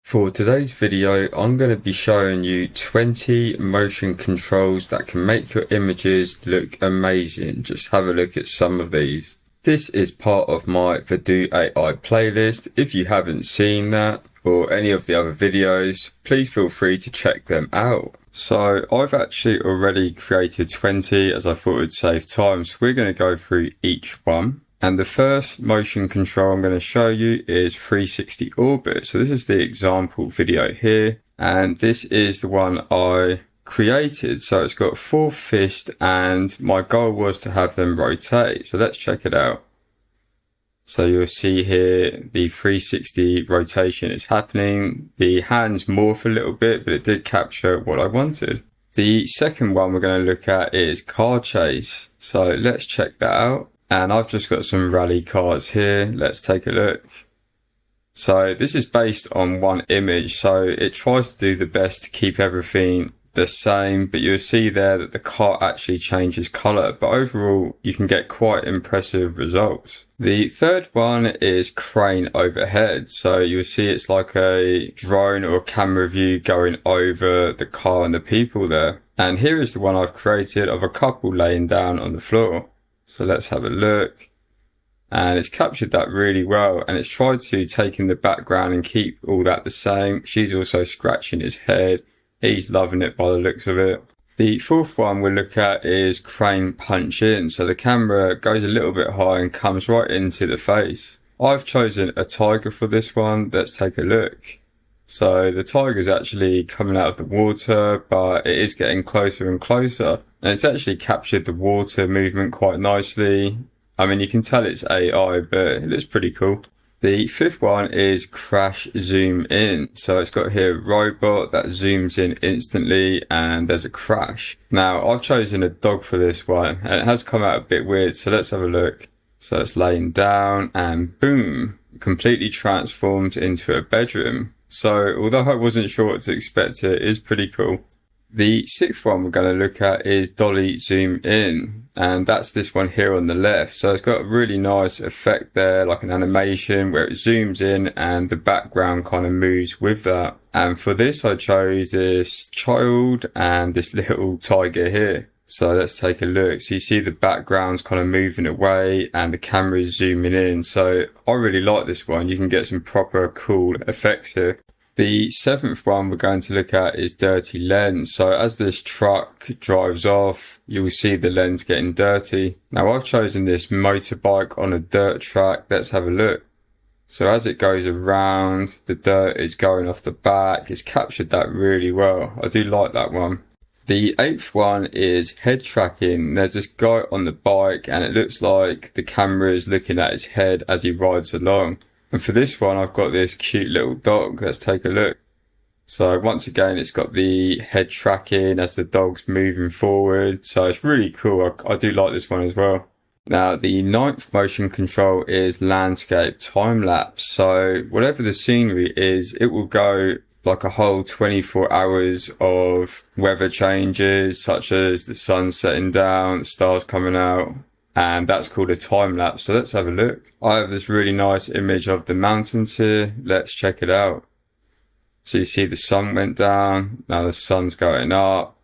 For today's video, I'm going to be showing you 20 motion controls that can make your images look amazing. Just have a look at some of these. This is part of my Vadoo AI playlist. If you haven't seen that or any of the other videos, please feel free to check them out. So I've actually already created 20 as I thought it would save time. So we're going to go through each one. And the first motion control I'm going to show you is 360 orbit. So this is the example video here. And this is the one I created. So it's got 4 fists and my goal was to have them rotate. So let's check it out. So you'll see here the 360 rotation is happening. The hands morph a little bit, but it did capture what I wanted. The second one we're going to look at is car chase. So let's check that out. And I've just got some rally cars here. Let's take a look. So this is based on one image. So it tries to do the best to keep everything the same, but you'll see there that the car actually changes color. But overall, you can get quite impressive results. The third one is crane overhead. So you'll see it's like a drone or camera view going over the car and the people there. And here is the one I've created of a couple laying down on the floor. So let's have a look, and it's captured that really well, and it's tried to take in the background and keep all that the same. She's also scratching his head. He's loving it by the looks of it. The fourth one we'll look at is crane punch in. So the camera goes a little bit high and comes right into the face. I've chosen a tiger for this one. Let's take a look. So the tiger's actually coming out of the water, but it is getting closer and closer. And it's actually captured the water movement quite nicely. I mean, you can tell it's AI, but it looks pretty cool. The fifth one is crash zoom in. So it's got here a robot that zooms in instantly and there's a crash. Now, I've chosen a dog for this one and it has come out a bit weird. So let's have a look. So it's laying down and boom, completely transformed into a bedroom. So although I wasn't sure what to expect, it is pretty cool. The sixth one we're going to look at is Dolly zoom in, and that's this one here on the left. So it's got a really nice effect there, like an animation where it zooms in and the background kind of moves with that. And for this, I chose this child and this little tiger here. So let's take a look. So you see the background's kind of moving away and the camera is zooming in. So I really like this one. You can get some proper cool effects here. The seventh one we're going to look at is dirty lens. So as this truck drives off, you will see the lens getting dirty. Now I've chosen this motorbike on a dirt track. Let's have a look. So as it goes around, the dirt is going off the back. It's captured that really well. I do like that one. The eighth one is head tracking. There's this guy on the bike and it looks like the camera is looking at his head as he rides along. And for this one, I've got this cute little dog. Let's take a look. So once again, it's got the head tracking as the dog's moving forward. So it's really cool. I do like this one as well. Now, the ninth motion control is landscape time-lapse. So whatever the scenery is, it will go like a whole 24 hours of weather changes, such as the sun setting down, the stars coming out. And that's called a time lapse. So let's have a look. I have this really nice image of the mountains here. Let's check it out. So you see the sun went down. Now the sun's going up.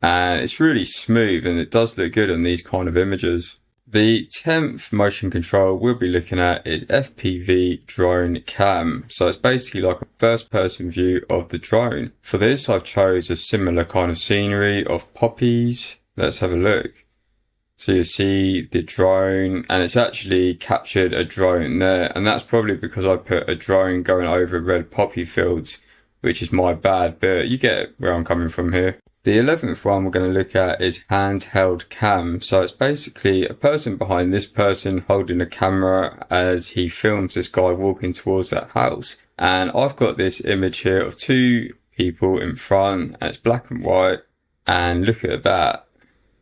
And it's really smooth and it does look good on these kind of images. The 10th motion control we'll be looking at is FPV drone cam. So it's basically like a first person view of the drone. For this, I've chose a similar kind of scenery of poppies. Let's have a look. So you see the drone and it's actually captured a drone there. And that's probably because I put a drone going over red poppy fields, which is my bad, but you get where I'm coming from here. The 11th one we're going to look at is handheld cam. So it's basically a person behind this person holding a camera as he films this guy walking towards that house. And I've got this image here of 2 people in front and it's black and white. And look at that.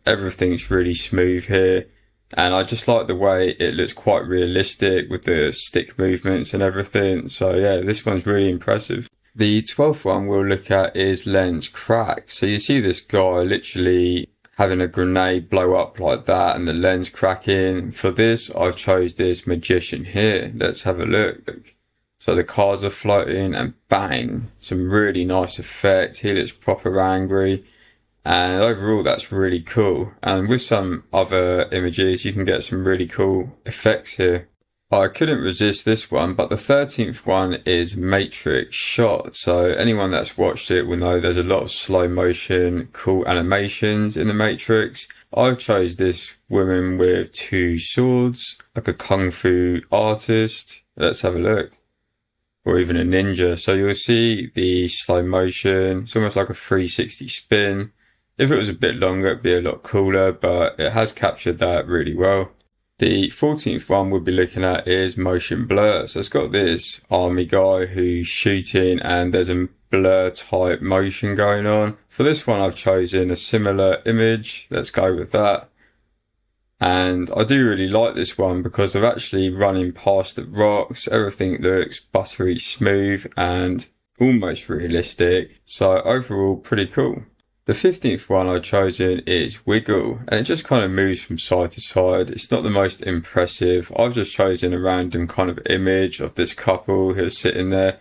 Everything's really smooth here. And I just like the way it looks quite realistic with the stick movements and everything. So yeah, this one's really impressive. The 12th one we'll look at is lens crack. So you see this guy literally having a grenade blow up like that and the lens cracking. For this, I've chose this magician here. Let's have a look. So the cars are floating and bang, some really nice effect. He looks proper angry. And overall, that's really cool. And with some other images, you can get some really cool effects here. I couldn't resist this one, but the 13th one is Matrix shot. So anyone that's watched it will know there's a lot of slow motion, cool animations in the Matrix. I've chose this woman with two swords, like a kung fu artist. Let's have a look. Or even a ninja. So you'll see the slow motion. It's almost like a 360 spin. If it was a bit longer, it'd be a lot cooler, but it has captured that really well. The 14th one we'll be looking at is motion blur. So it's got this army guy who's shooting and there's a blur type motion going on. For this one, I've chosen a similar image. Let's go with that. And I do really like this one because of actually running past the rocks. Everything looks buttery smooth and almost realistic. So overall, pretty cool. The 15th one I've chosen is Wiggle, and it just kind of moves from side to side. It's not the most impressive. I've just chosen a random kind of image of this couple who's sitting there,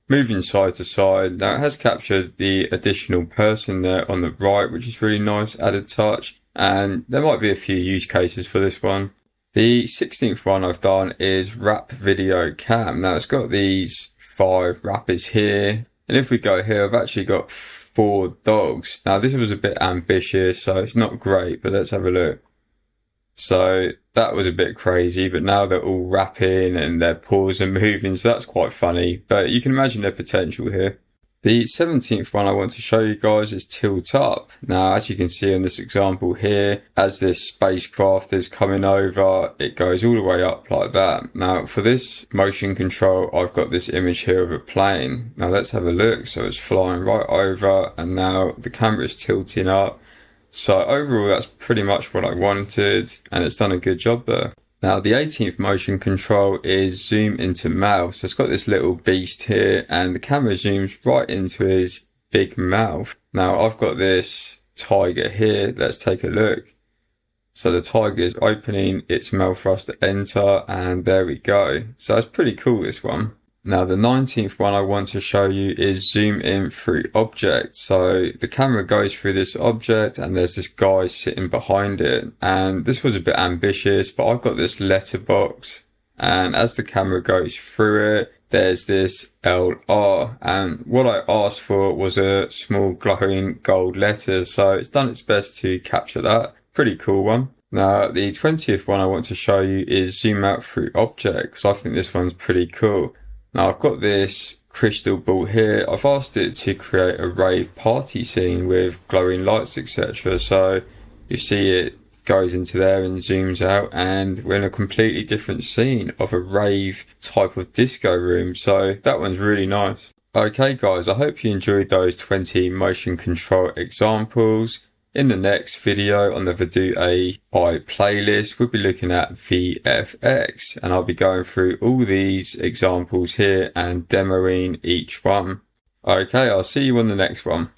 moving side to side. Now it has captured the additional person there on the right, which is really nice, added touch. And there might be a few use cases for this one. The 16th one I've done is Rap Video Cam. Now it's got these 5 rappers here. And if we go here, I've actually got 4 dogs. Now this was a bit ambitious, so it's not great, but let's have a look. So that was a bit crazy, but now they're all rapping and their paws are moving, so that's quite funny. But you can imagine their potential here. The 17th one I want to show you guys is Tilt Up. Now, as you can see in this example here, as this spacecraft is coming over, it goes all the way up like that. Now, for this motion control, I've got this image here of a plane. Now, let's have a look. So it's flying right over, and now the camera is tilting up. So overall, that's pretty much what I wanted, and it's done a good job there. Now, the 18th motion control is zoom into mouth. So it's got this little beast here and the camera zooms right into his big mouth. Now, I've got this tiger here. Let's take a look. So the tiger is opening its mouth for us to enter, and there we go. So that's pretty cool, this one. Now, the 19th one I want to show you is zoom in through object. So the camera goes through this object and there's this guy sitting behind it. And this was a bit ambitious, but I've got this letterbox. And as the camera goes through it, there's this LR. And what I asked for was a small glowing gold letter. So it's done its best to capture that. Pretty cool one. Now, the 20th one I want to show you is zoom out through object, because I think this one's pretty cool. Now I've got this crystal ball here. I've asked it to create a rave party scene with glowing lights, etc. So you see it goes into there and zooms out, and we're in a completely different scene of a rave type of disco room. So that one's really nice. Okay guys, I hope you enjoyed those 20 motion control examples. In the next video on the Vadoo AI playlist, we'll be looking at VFX, and I'll be going through all these examples here and demoing each one. Okay, I'll see you on the next one.